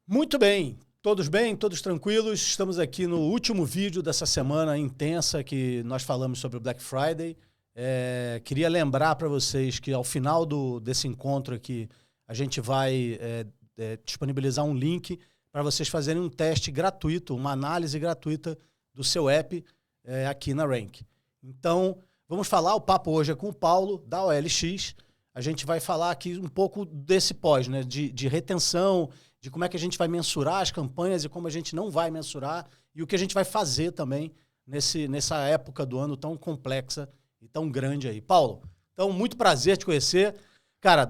Muito bem, todos tranquilos. Estamos aqui no último vídeo dessa semana intensa que nós falamos sobre o Black Friday. Queria lembrar para vocês que ao final desse encontro aqui, a gente vai disponibilizar um link para vocês fazerem um teste gratuito, uma análise gratuita do seu app aqui na Rank. Então, vamos falar, o papo hoje é com o Paulo, da OLX. A gente vai falar aqui um pouco desse pós, né? De retenção, de como é que a gente vai mensurar as campanhas e como a gente não vai mensurar e o que a gente vai fazer também nessa época do ano tão complexa e tão grande aí. Paulo, então, muito prazer te conhecer. Cara,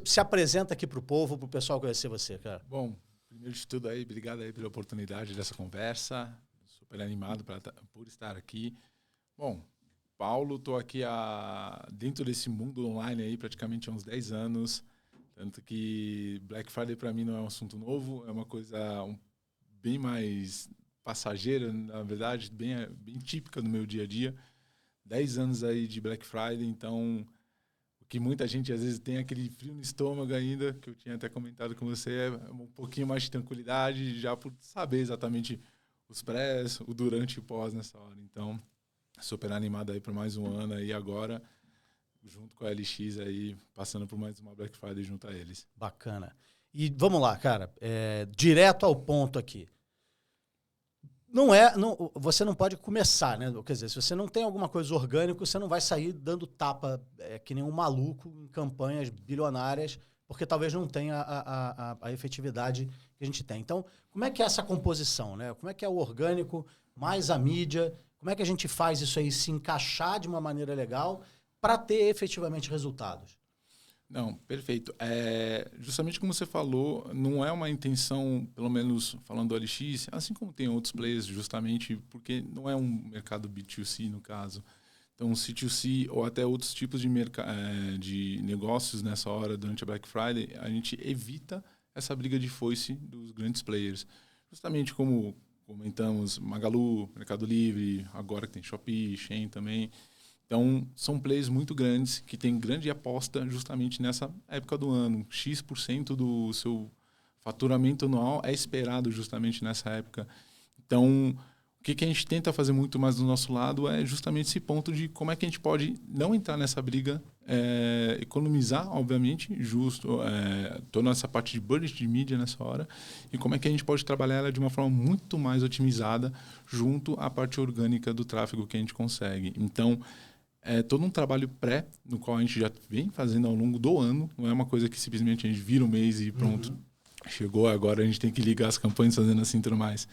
se apresenta aqui para o povo, para o pessoal conhecer você, cara. Bom, primeiro de tudo aí, obrigado aí pela oportunidade dessa conversa. Super animado por estar aqui. Bom, Paulo, estou aqui dentro desse mundo online aí praticamente há uns 10 anos. Tanto que Black Friday para mim não é um assunto novo, é uma coisa bem mais passageira, na verdade, bem típica do meu dia a dia. 10 anos aí de Black Friday, então o que muita gente às vezes tem aquele frio no estômago ainda, que eu tinha até comentado com você, é um pouquinho mais de tranquilidade, já por saber exatamente os prés, o durante e o pós nessa hora. Então, super animado aí para mais um ano aí agora, junto com a LX aí, passando por mais uma Black Friday junto a eles. Bacana. E vamos lá, cara, direto ao ponto aqui. Você não pode começar, né? Quer dizer, se você não tem alguma coisa orgânica, você não vai sair dando tapa que nem um maluco em campanhas bilionárias, porque talvez não tenha a efetividade que a gente tem. Então, como é que é essa composição, né? Como é que é o orgânico mais a mídia? Como é que a gente faz isso aí se encaixar de uma maneira legal para ter efetivamente resultados? Não, perfeito. Justamente como você falou, não é uma intenção, pelo menos falando do OLX, assim como tem outros players, justamente porque não é um mercado B2C no caso. Então, C2C ou até outros tipos de negócios nessa hora, durante a Black Friday, a gente evita essa briga de foice dos grandes players. Justamente como comentamos, Magalu, Mercado Livre, agora que tem Shopee, Shein também. Então, são players muito grandes que têm grande aposta justamente nessa época do ano. X% do seu faturamento anual é esperado justamente nessa época. Então, o que a gente tenta fazer muito mais do nosso lado é justamente esse ponto de como é que a gente pode não entrar nessa briga, economizar, obviamente, toda essa parte de budget de mídia nessa hora, e como é que a gente pode trabalhar ela de uma forma muito mais otimizada junto à parte orgânica do tráfego que a gente consegue. Então, é todo um trabalho pré, no qual a gente já vem fazendo ao longo do ano. Não é uma coisa que simplesmente a gente vira o mês e pronto, chegou, agora a gente tem que ligar as campanhas fazendo assim e tudo mais.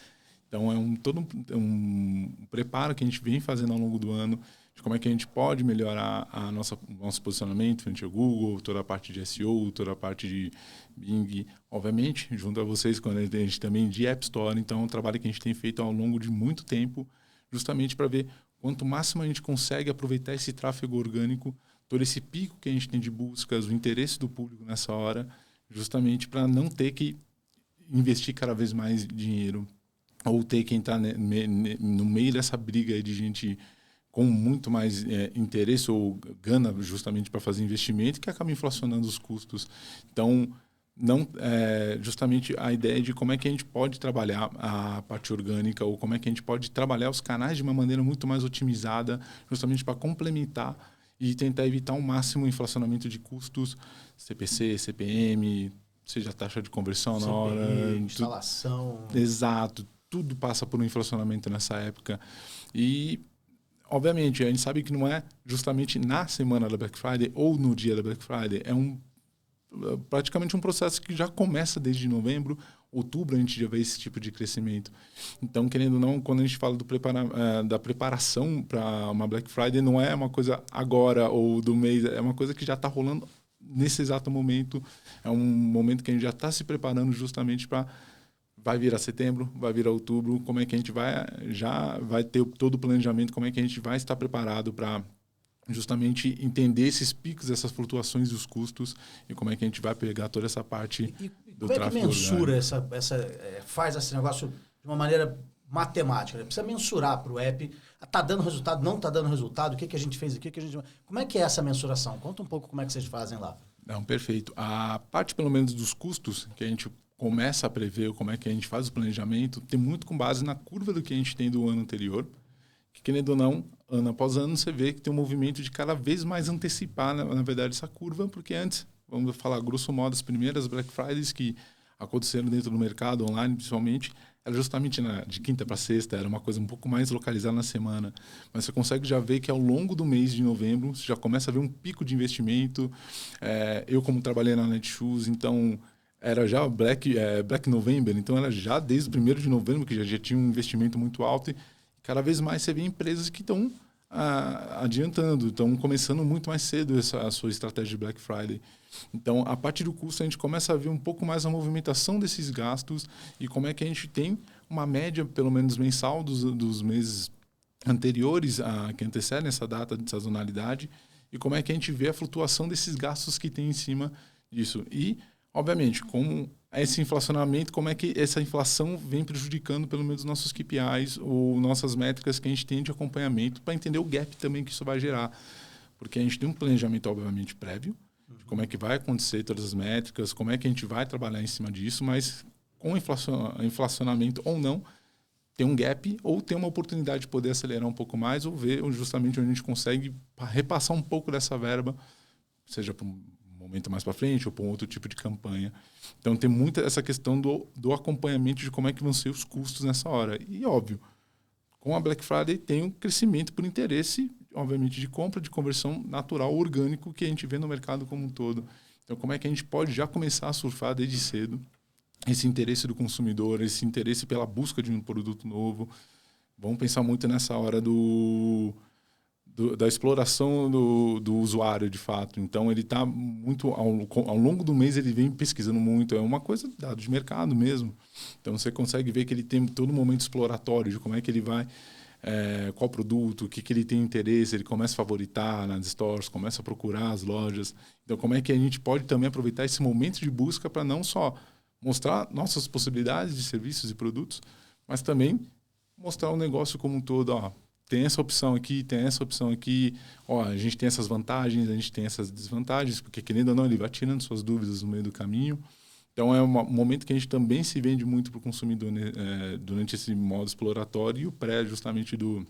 Então, todo um preparo que a gente vem fazendo ao longo do ano, de como é que a gente pode melhorar o nosso posicionamento frente ao Google, toda a parte de SEO, toda a parte de Bing, obviamente, junto a vocês, quando a gente também de App Store. Então, é um trabalho que a gente tem feito ao longo de muito tempo, justamente para ver quanto máximo a gente consegue aproveitar esse tráfego orgânico, todo esse pico que a gente tem de buscas, o interesse do público nessa hora, justamente para não ter que investir cada vez mais dinheiro ou ter que entrar no meio dessa briga de gente com muito mais interesse ou gana justamente para fazer investimento, que acaba inflacionando os custos. Então, justamente a ideia de como é que a gente pode trabalhar a parte orgânica ou como é que a gente pode trabalhar os canais de uma maneira muito mais otimizada, justamente para complementar e tentar evitar ao máximo o inflacionamento de custos, CPC, CPM, seja a taxa de conversão CPI, na hora. Instalação. Exato, tudo passa por um inflacionamento nessa época. E, obviamente, a gente sabe que não é justamente na semana da Black Friday ou no dia da Black Friday, praticamente um processo que já começa desde novembro, outubro a gente já vê esse tipo de crescimento. Então, querendo ou não, quando a gente fala da preparação para uma Black Friday, não é uma coisa agora ou do mês, é uma coisa que já está rolando nesse exato momento. É um momento que a gente já está se preparando justamente para... Vai virar setembro, vai virar outubro, como é que a gente já vai ter todo o planejamento, como é que a gente vai estar preparado para justamente entender esses picos, essas flutuações dos custos e como é que a gente vai pegar toda essa parte do tráfego. Como é que mensura faz esse negócio de uma maneira matemática? Né? Precisa mensurar para o app, está dando resultado, não está dando resultado, o que a gente fez aqui, como é que é essa mensuração? Conta um pouco como é que vocês fazem lá. Não, perfeito. A parte, pelo menos, dos custos que a gente começa a prever, como é que a gente faz o planejamento, tem muito com base na curva do que a gente tem do ano anterior, que, querendo ou não, ano após ano, você vê que tem um movimento de cada vez mais antecipar, na verdade, essa curva, porque antes, vamos falar grosso modo, as primeiras Black Fridays que aconteceram dentro do mercado, online principalmente, era justamente de quinta para sexta, era uma coisa um pouco mais localizada na semana. Mas você consegue já ver que ao longo do mês de novembro, você já começa a ver um pico de investimento. Eu, como trabalhei na Netshoes, então era já Black November, então era já desde o 1º de novembro que já tinha um investimento muito alto. E cada vez mais você vê empresas que estão adiantando, estão começando muito mais cedo a sua estratégia de Black Friday. Então, a partir do custo, a gente começa a ver um pouco mais a movimentação desses gastos e como é que a gente tem uma média, pelo menos mensal, dos meses anteriores, que antecedem essa data de sazonalidade, e como é que a gente vê a flutuação desses gastos que tem em cima disso. E, obviamente, como esse inflacionamento, como é que essa inflação vem prejudicando, pelo menos, nossos KPIs ou nossas métricas que a gente tem de acompanhamento, para entender o gap também que isso vai gerar. Porque a gente tem um planejamento, obviamente, prévio, de como é que vai acontecer todas as métricas, como é que a gente vai trabalhar em cima disso, mas com inflacionamento ou não, tem um gap ou tem uma oportunidade de poder acelerar um pouco mais ou ver justamente onde a gente consegue repassar um pouco dessa verba, seja para um momento mais para frente ou para um outro tipo de campanha. Então, tem muita essa questão do acompanhamento de como é que vão ser os custos nessa hora. E, óbvio, com a Black Friday tem um crescimento por interesse, obviamente, de compra, de conversão natural, orgânico, que a gente vê no mercado como um todo. Então, como é que a gente pode já começar a surfar desde cedo esse interesse do consumidor, esse interesse pela busca de um produto novo? Vamos pensar muito nessa hora da exploração do usuário, de fato. Então, ele está muito... Ao longo do mês, ele vem pesquisando muito. É uma coisa, dado de mercado mesmo. Então, você consegue ver que ele tem todo um momento exploratório de como é que ele vai... qual produto, o que ele tem interesse, ele começa a favoritar nas stores, começa a procurar as lojas. Então, como é que a gente pode também aproveitar esse momento de busca para não só mostrar nossas possibilidades de serviços e produtos, mas também mostrar o negócio como um todo. Ó, tem essa opção aqui, tem essa opção aqui, ó, a gente tem essas vantagens, a gente tem essas desvantagens, porque, querendo ou não, ele vai tirando suas dúvidas no meio do caminho. Então, é um momento que a gente também se vende muito para o consumidor, né, durante esse modo exploratório e o pré, justamente, do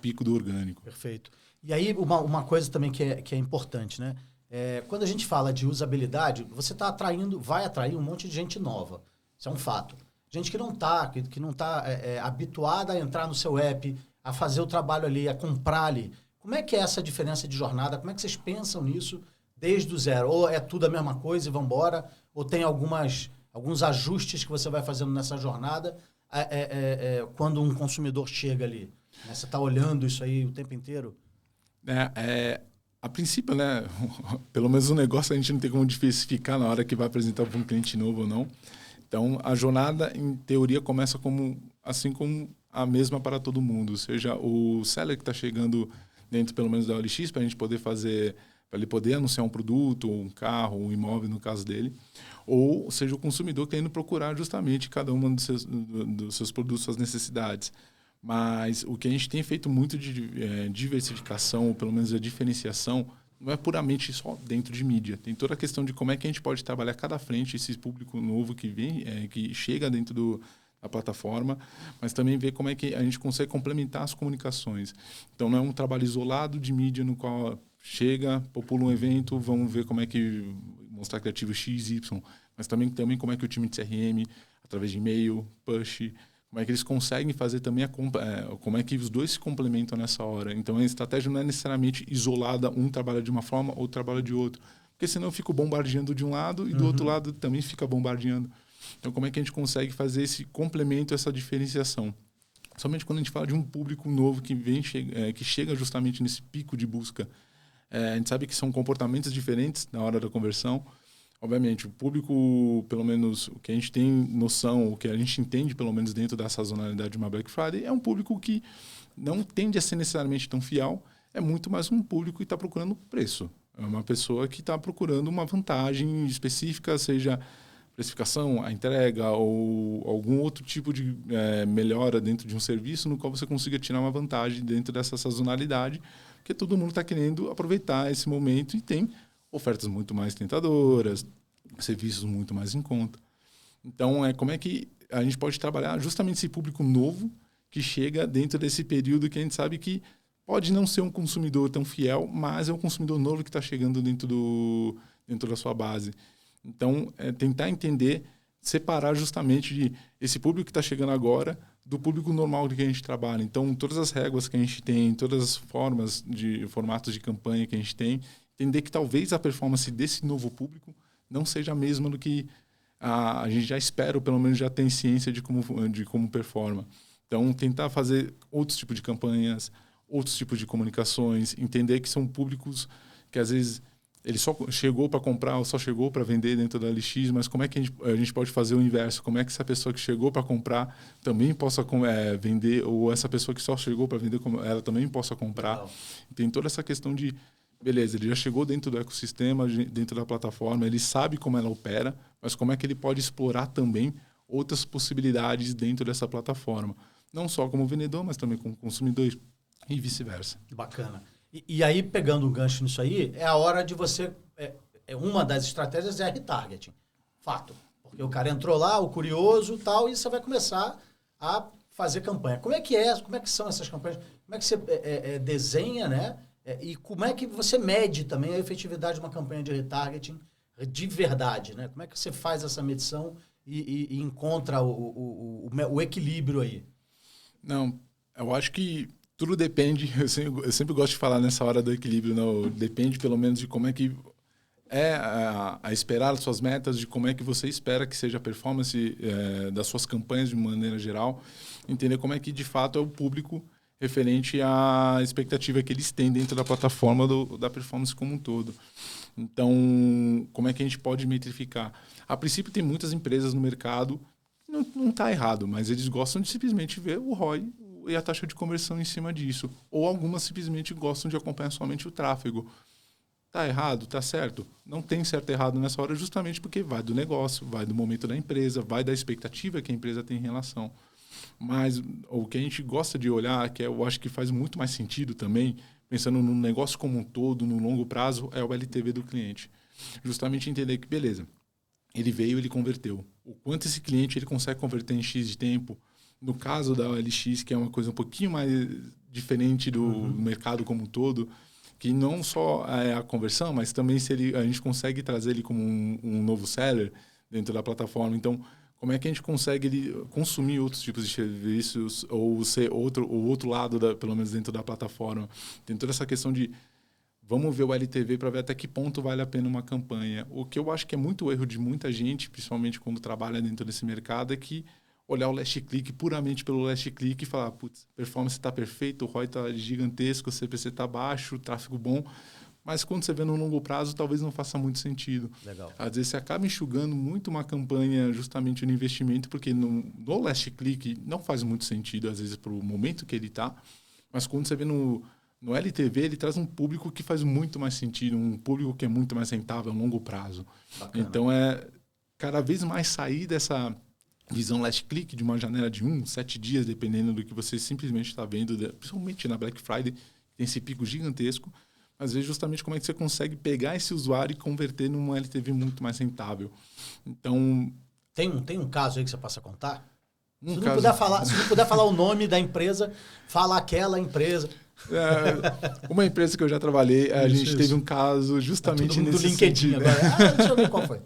pico do orgânico. Perfeito. E aí, uma coisa também que é importante, né? Quando a gente fala de usabilidade, você vai atrair um monte de gente nova. Isso é um fato. Gente que não está habituada a entrar no seu app, a fazer o trabalho ali, a comprar ali. Como é que é essa diferença de jornada? Como é que vocês pensam nisso desde o zero? Ou é tudo a mesma coisa e vamos embora? Ou tem alguns ajustes que você vai fazendo nessa jornada quando um consumidor chega ali? Né? Você está olhando isso aí o tempo inteiro? A princípio, né, pelo menos o negócio a gente não tem como especificar na hora que vai apresentar para um cliente novo ou não. Então, a jornada, em teoria, começa assim como a mesma para todo mundo. Seja o seller que está chegando dentro, pelo menos, da OLX, para a gente poder fazer... para ele poder anunciar um produto, um carro, um imóvel, no caso dele, ou seja, o consumidor que está indo procurar justamente cada um dos seus produtos, suas necessidades. Mas o que a gente tem feito muito de diversificação, ou pelo menos a diferenciação, não é puramente só dentro de mídia. Tem toda a questão de como é que a gente pode trabalhar cada frente, esse público novo que vem, que chega dentro da plataforma, mas também ver como é que a gente consegue complementar as comunicações. Então, não é um trabalho isolado de mídia no qual chega, popula um evento, vamos ver como é que mostrar criativo X, Y, mas também como é que o time de CRM, através de e-mail, push, como é que eles conseguem fazer também como é que os dois se complementam nessa hora. Então, a estratégia não é necessariamente isolada, um trabalha de uma forma, outro trabalha de outro, porque senão eu fico bombardeando de um lado e do outro lado também fica bombardeando. Então, como é que a gente consegue fazer esse complemento, essa diferenciação? Somente quando a gente fala de um público novo que chega justamente nesse pico de busca. A gente sabe que são comportamentos diferentes na hora da conversão. Obviamente, o público, pelo menos o que a gente tem noção, o que a gente entende, pelo menos dentro da sazonalidade de uma Black Friday, é um público que não tende a ser necessariamente tão fiel, é muito mais um público que está procurando preço. É uma pessoa que está procurando uma vantagem específica, seja precificação, a entrega ou algum outro tipo de melhora dentro de um serviço no qual você consiga tirar uma vantagem dentro dessa sazonalidade, porque todo mundo está querendo aproveitar esse momento e tem ofertas muito mais tentadoras, serviços muito mais em conta. Então, como é que a gente pode trabalhar justamente esse público novo que chega dentro desse período que a gente sabe que pode não ser um consumidor tão fiel, mas é um consumidor novo que está chegando dentro da sua base. Então, tentar entender, separar justamente esse público que está chegando agora do público normal que a gente trabalha. Então, todas as réguas que a gente tem, todas as formatos de campanha que a gente tem, entender que talvez a performance desse novo público não seja a mesma do que a gente já espera, ou pelo menos já tem ciência de como performa. Então, tentar fazer outros tipos de campanhas, outros tipos de comunicações, entender que são públicos que às vezes ele só chegou para comprar ou só chegou para vender dentro da LX, mas como é que a gente pode fazer o inverso? Como é que essa pessoa que chegou para comprar também possa vender, ou essa pessoa que só chegou para vender, ela também possa comprar? Legal. Tem toda essa questão de, beleza, ele já chegou dentro do ecossistema, dentro da plataforma, ele sabe como ela opera, mas como é que ele pode explorar também outras possibilidades dentro dessa plataforma? Não só como vendedor, mas também como consumidor e vice-versa. Bacana. E aí, pegando um gancho nisso aí, é a hora de você... uma das estratégias é retargeting. Fato. Porque o cara entrou lá, o curioso e tal, e você vai começar a fazer campanha. Como é que são essas campanhas? Como é que você desenha, né? E como é que você mede também a efetividade de uma campanha de retargeting de verdade, né? Como é que você faz essa medição e encontra o equilíbrio aí? Não, eu acho que tudo depende, eu sempre gosto de falar nessa hora do equilíbrio, não, depende pelo menos de como é que a esperar as suas metas, de como é que você espera que seja a performance das suas campanhas de maneira geral, entender como é que de fato é o público referente à expectativa que eles têm dentro da plataforma da performance como um todo. Então, como é que a gente pode metrificar? A princípio, tem muitas empresas no mercado, não está errado, mas eles gostam de simplesmente ver o ROI e a taxa de conversão em cima disso. Ou algumas simplesmente gostam de acompanhar somente o tráfego. Está errado? Está certo? Não tem certo e errado nessa hora, justamente porque vai do negócio, vai do momento da empresa, vai da expectativa que a empresa tem em relação. Mas o que a gente gosta de olhar, que eu acho que faz muito mais sentido também, pensando no negócio como um todo, no longo prazo, é o LTV do cliente. Justamente entender que, beleza, ele veio, ele converteu. O quanto esse cliente ele consegue converter em X de tempo. No caso da OLX, que é uma coisa um pouquinho mais diferente do mercado como um todo, que não só é a conversão, mas também se a gente consegue trazer ele como um novo seller dentro da plataforma. Então, como é que a gente consegue consumir outros tipos de serviços ou ser o outro lado, pelo menos dentro da plataforma? Tem toda essa questão de vamos ver o LTV para ver até que ponto vale a pena uma campanha. O que eu acho que é muito erro de muita gente, principalmente quando trabalha dentro desse mercado, é que olhar o last click puramente pelo last click e falar, putz, performance está perfeita, o ROI está gigantesco, o CPC está baixo, o tráfego bom. Mas quando você vê no longo prazo, talvez não faça muito sentido. Legal. Às vezes você acaba enxugando muito uma campanha justamente no investimento, porque no last click não faz muito sentido, às vezes, para o momento que ele está. Mas quando você vê no LTV, ele traz um público que faz muito mais sentido, um público que é muito mais rentável a longo prazo. Bacana. Então, cada vez mais sair dessa visão last click de uma janela de 7 dias, dependendo do que você simplesmente está vendo, principalmente na Black Friday, tem esse pico gigantesco, mas ver justamente como é que você consegue pegar esse usuário e converter numa LTV muito mais rentável. Então... Tem um caso aí que você possa contar? Se não puder falar o nome da empresa, fala aquela empresa. Uma empresa que eu já trabalhei, a gente teve um caso justamente nesse do LinkedIn sentido. Agora. Deixa eu ver qual foi.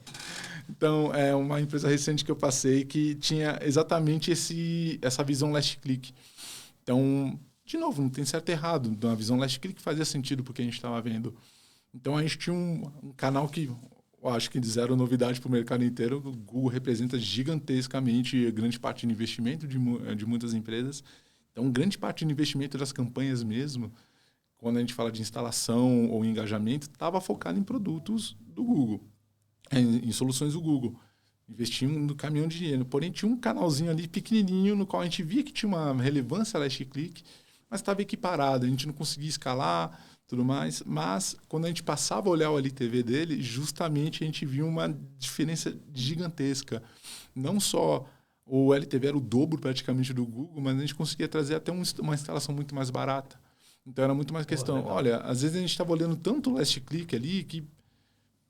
Então, é uma empresa recente que eu passei que tinha exatamente essa visão last click. Então, de novo, não tem certo e errado. Uma visão last click fazia sentido porque a gente estava vendo. Então, a gente tinha um canal que, eu acho que zero novidade para o mercado inteiro. O Google representa gigantescamente grande parte do investimento de muitas empresas. Então, grande parte do investimento das campanhas mesmo, quando a gente fala de instalação ou engajamento, estava focado em produtos do Google, em soluções do Google. Investiam no caminhão de dinheiro. Porém, tinha um canalzinho ali pequenininho no qual a gente via que tinha uma relevância last click, mas estava equiparado. A gente não conseguia escalar, tudo mais. Mas, quando a gente passava a olhar o LTV dele, justamente a gente via uma diferença gigantesca. Não só o LTV era o dobro praticamente do Google, mas a gente conseguia trazer até uma instalação muito mais barata. Então, era muito mais questão. Olha, às vezes a gente estava olhando tanto o last click ali que...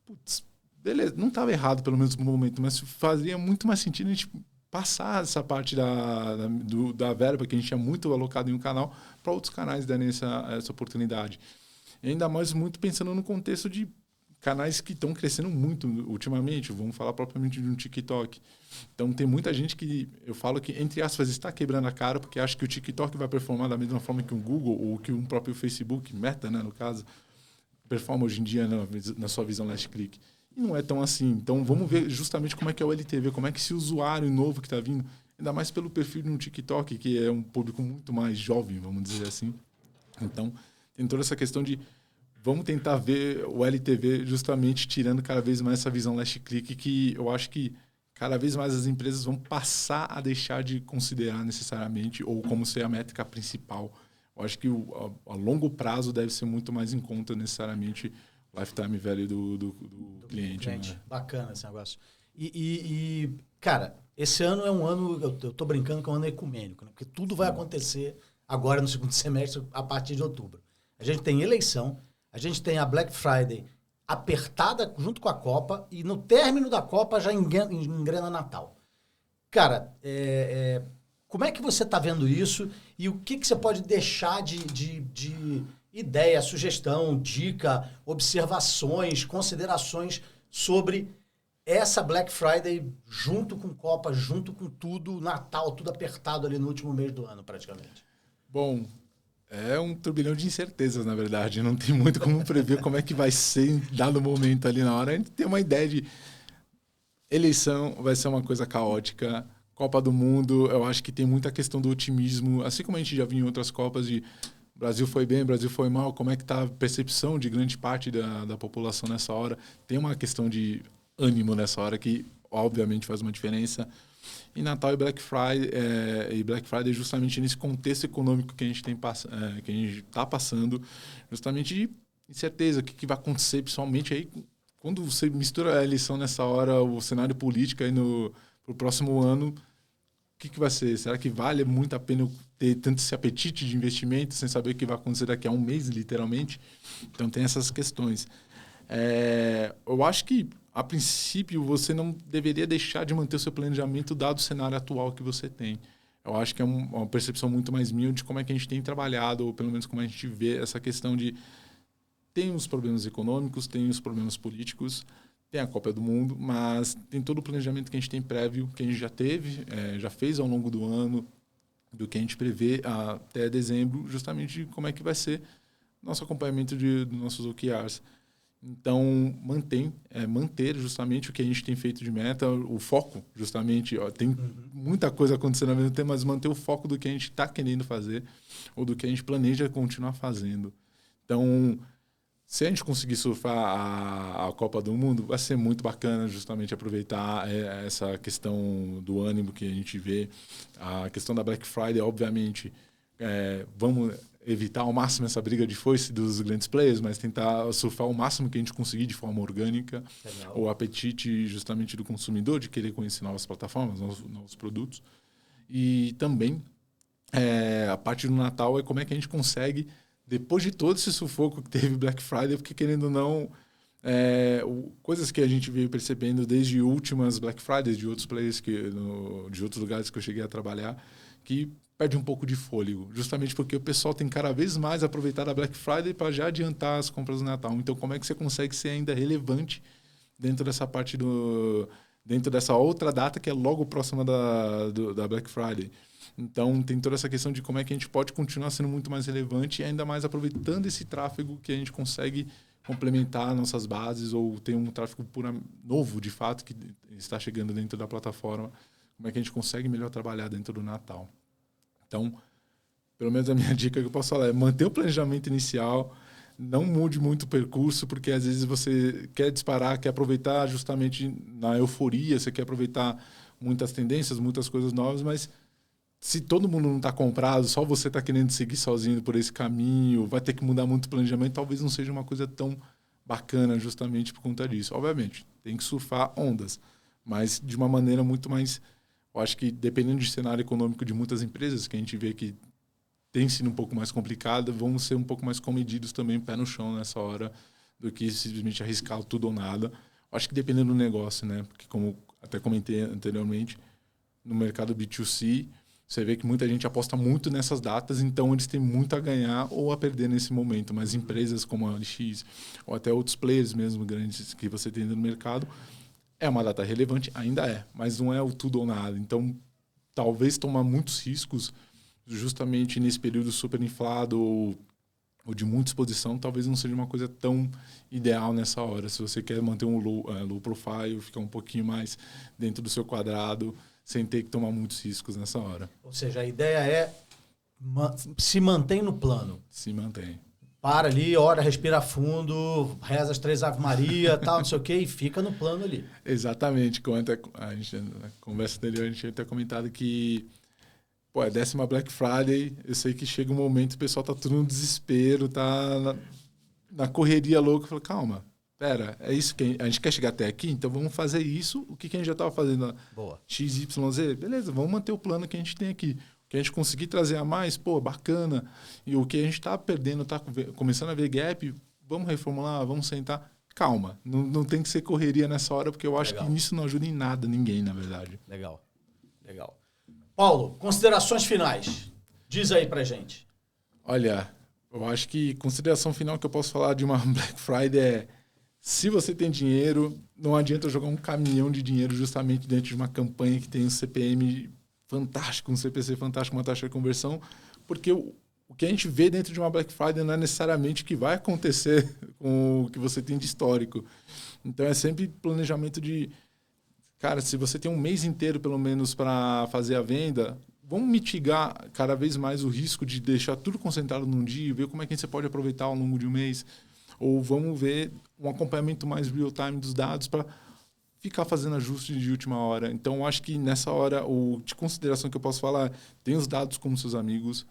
Putz, beleza, não estava errado pelo menos no momento, mas fazia muito mais sentido a gente passar essa parte da verba que a gente tinha muito alocado em um canal para outros canais darem essa oportunidade. E ainda mais muito pensando no contexto de canais que estão crescendo muito ultimamente. Vamos falar propriamente de um TikTok. Então, tem muita gente que, eu falo que, entre aspas, está quebrando a cara porque acha que o TikTok vai performar da mesma forma que um Google ou que um próprio Facebook, Meta, né, no caso, performa hoje em dia na sua visão last click. E não é tão assim. Então, vamos ver justamente como é que é o LTV, como é que esse usuário novo que está vindo, ainda mais pelo perfil de um TikTok, que é um público muito mais jovem, vamos dizer assim. Então, tem toda essa questão de vamos tentar ver o LTV justamente tirando cada vez mais essa visão last click, que eu acho que cada vez mais as empresas vão passar a deixar de considerar necessariamente ou como ser a métrica principal. Eu acho que a longo prazo deve ser muito mais em conta necessariamente o lifetime value do cliente. Né? Bacana esse negócio. Cara, esse ano é um ano, eu tô brincando que é um ano ecumênico, né? Porque tudo vai acontecer agora no segundo semestre, a partir de outubro. A gente tem eleição, a gente tem a Black Friday apertada junto com a Copa e no término da Copa já engrena Natal. Cara, como é que você está vendo isso e o que você pode deixar de ideia, sugestão, dica, observações, considerações sobre essa Black Friday junto com Copa, junto com tudo, Natal, tudo apertado ali no último mês do ano praticamente? Bom, é um turbilhão de incertezas, na verdade. Não tem muito como prever como é que vai ser em dado momento ali na hora. A gente tem uma ideia de eleição vai ser uma coisa caótica. Copa do Mundo, eu acho que tem muita questão do otimismo. Assim como a gente já viu em outras Copas de Brasil foi bem, Brasil foi mal. Como é que está a percepção de grande parte da população nessa hora? Tem uma questão de ânimo nessa hora que, obviamente, faz uma diferença. E Natal e Black Friday justamente nesse contexto econômico que a gente que a gente está passando, justamente de incerteza, o que vai acontecer principalmente aí quando você mistura a eleição nessa hora, o cenário político aí pro próximo ano, o que vai ser? Será que vale muito a pena ter tanto esse apetite de investimento sem saber o que vai acontecer daqui a um mês, literalmente? Então tem essas questões. Eu acho que a princípio, você não deveria deixar de manter o seu planejamento dado o cenário atual que você tem. Eu acho que é uma percepção muito mais minha de como é que a gente tem trabalhado, ou pelo menos como a gente vê essa questão de tem os problemas econômicos, tem os problemas políticos, tem a Copa do Mundo, mas tem todo o planejamento que a gente tem prévio, que a gente já teve, já fez ao longo do ano, do que a gente prevê até dezembro, justamente de como é que vai ser nosso acompanhamento dos nossos OKRs. Então, manter justamente o que a gente tem feito de meta, o foco, justamente. Tem muita coisa acontecendo ao mesmo tempo, mas manter o foco do que a gente está querendo fazer ou do que a gente planeja continuar fazendo. Então, se a gente conseguir surfar a Copa do Mundo, vai ser muito bacana justamente aproveitar essa questão do ânimo que a gente vê. A questão da Black Friday, obviamente, vamos evitar ao máximo essa briga de foice dos grandes players, mas tentar surfar o máximo que a gente conseguir de forma orgânica. Legal. O apetite justamente do consumidor de querer conhecer novas plataformas, novos produtos. E também a parte do Natal é como é que a gente consegue, depois de todo esse sufoco que teve Black Friday, porque querendo ou não, coisas que a gente veio percebendo desde últimas Black Fridays de outros players, de outros lugares que eu cheguei a trabalhar, que perde um pouco de fôlego, justamente porque o pessoal tem cada vez mais aproveitado a Black Friday para já adiantar as compras do Natal. Então, como é que você consegue ser ainda relevante dentro dessa parte dentro dessa outra data que é logo próxima da Black Friday? Então, tem toda essa questão de como é que a gente pode continuar sendo muito mais relevante e ainda mais aproveitando esse tráfego que a gente consegue complementar nossas bases ou ter um tráfego novo, de fato, que está chegando dentro da plataforma. Como é que a gente consegue melhor trabalhar dentro do Natal? Então, pelo menos a minha dica que eu posso falar é manter o planejamento inicial, não mude muito o percurso, porque às vezes você quer disparar, quer aproveitar justamente na euforia, você quer aproveitar muitas tendências, muitas coisas novas, mas se todo mundo não está comprado, só você está querendo seguir sozinho por esse caminho, vai ter que mudar muito o planejamento, talvez não seja uma coisa tão bacana justamente por conta disso. Obviamente, tem que surfar ondas, mas de uma maneira muito mais... Eu acho que, dependendo do cenário econômico de muitas empresas, que a gente vê que tem sido um pouco mais complicado, vamos ser um pouco mais comedidos também, pé no chão nessa hora, do que simplesmente arriscar tudo ou nada. Acho que dependendo do negócio, né? Porque como até comentei anteriormente, no mercado B2C, você vê que muita gente aposta muito nessas datas, então eles têm muito a ganhar ou a perder nesse momento. Mas empresas como a OLX, ou até outros players mesmo grandes que você tem no mercado, é uma data relevante, ainda é, mas não é o tudo ou nada. Então, talvez tomar muitos riscos justamente nesse período super inflado ou de muita exposição, talvez não seja uma coisa tão ideal nessa hora. Se você quer manter um low profile, ficar um pouquinho mais dentro do seu quadrado, sem ter que tomar muitos riscos nessa hora. Ou seja, a ideia é se mantém no plano. Se mantém. Para ali, ora, respira fundo, reza as 3 Ave Maria, tal, não sei o quê, e fica no plano ali. Exatamente. Como a gente, na conversa anterior, a gente tinha até comentado que é 10ª Black Friday, eu sei que chega um momento, o pessoal tá tudo no desespero, tá na correria louca. Eu falo, calma, pera, é isso que a gente quer chegar até aqui, então vamos fazer isso, o que a gente já estava fazendo. Boa. XYZ, beleza, vamos manter o plano que a gente tem aqui. O que a gente conseguir trazer a mais, bacana. E o que a gente está perdendo, está começando a ver gap, vamos reformular, vamos sentar. Calma, não tem que ser correria nessa hora, porque eu acho que isso não ajuda em nada ninguém, na verdade. Legal. Paulo, considerações finais. Diz aí pra gente. Olha, eu acho que consideração final que eu posso falar de uma Black Friday é: se você tem dinheiro, não adianta jogar um caminhão de dinheiro justamente dentro de uma campanha que tem um CPM fantástico, um CPC fantástico, uma taxa de conversão, porque o que a gente vê dentro de uma Black Friday não é necessariamente o que vai acontecer com o que você tem de histórico. Então é sempre planejamento de... Cara, se você tem um mês inteiro, pelo menos, para fazer a venda, vamos mitigar cada vez mais o risco de deixar tudo concentrado num dia e ver como é que você pode aproveitar ao longo de um mês. Ou vamos ver um acompanhamento mais real-time dos dados para ficar fazendo ajustes de última hora. Então, acho que nessa hora, o de consideração que eu posso falar, tem os dados como seus amigos.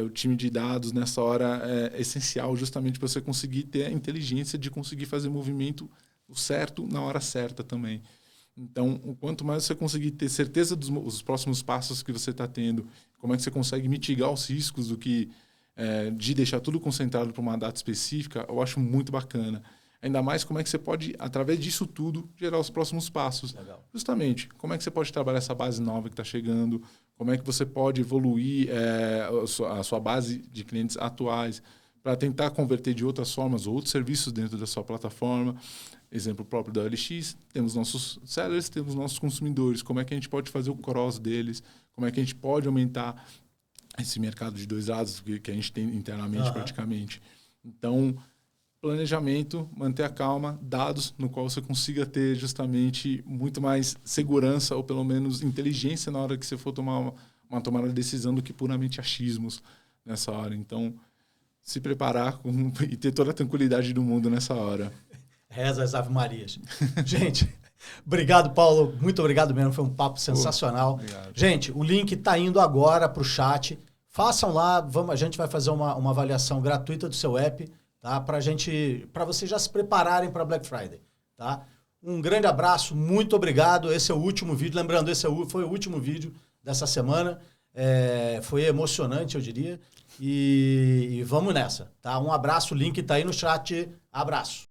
O time de dados, nessa hora, é essencial justamente para você conseguir ter a inteligência de conseguir fazer movimento certo na hora certa também. Então, o quanto mais você conseguir ter certeza dos próximos passos que você está tendo, como é que você consegue mitigar os riscos do que de deixar tudo concentrado para uma data específica, eu acho muito bacana. Ainda mais como é que você pode, através disso tudo, gerar os próximos passos. Legal. Justamente, como é que você pode trabalhar essa base nova que está chegando, como é que você pode evoluir a sua base de clientes atuais para tentar converter de outras formas, outros serviços dentro da sua plataforma. Exemplo próprio da OLX, temos nossos sellers, temos nossos consumidores. Como é que a gente pode fazer o cross deles? Como é que a gente pode aumentar esse mercado de 2 lados que a gente tem internamente praticamente? Então, planejamento, manter a calma, dados no qual você consiga ter justamente muito mais segurança ou pelo menos inteligência na hora que você for tomar uma tomada de decisão do que puramente achismos nessa hora. Então, se preparar e ter toda a tranquilidade do mundo nessa hora. Reza as Ave Marias. Gente, obrigado, Paulo. Muito obrigado mesmo. Foi um papo sensacional. Obrigado. Gente, o link está indo agora para o chat. Façam lá. A gente vai fazer uma avaliação gratuita do seu app, tá? Para vocês já se prepararem para Black Friday. Tá? Um grande abraço. Muito obrigado. Esse é o último vídeo. Lembrando, foi o último vídeo dessa semana. Foi emocionante, eu diria. E vamos nessa. Tá? Um abraço. O link está aí no chat. Abraço.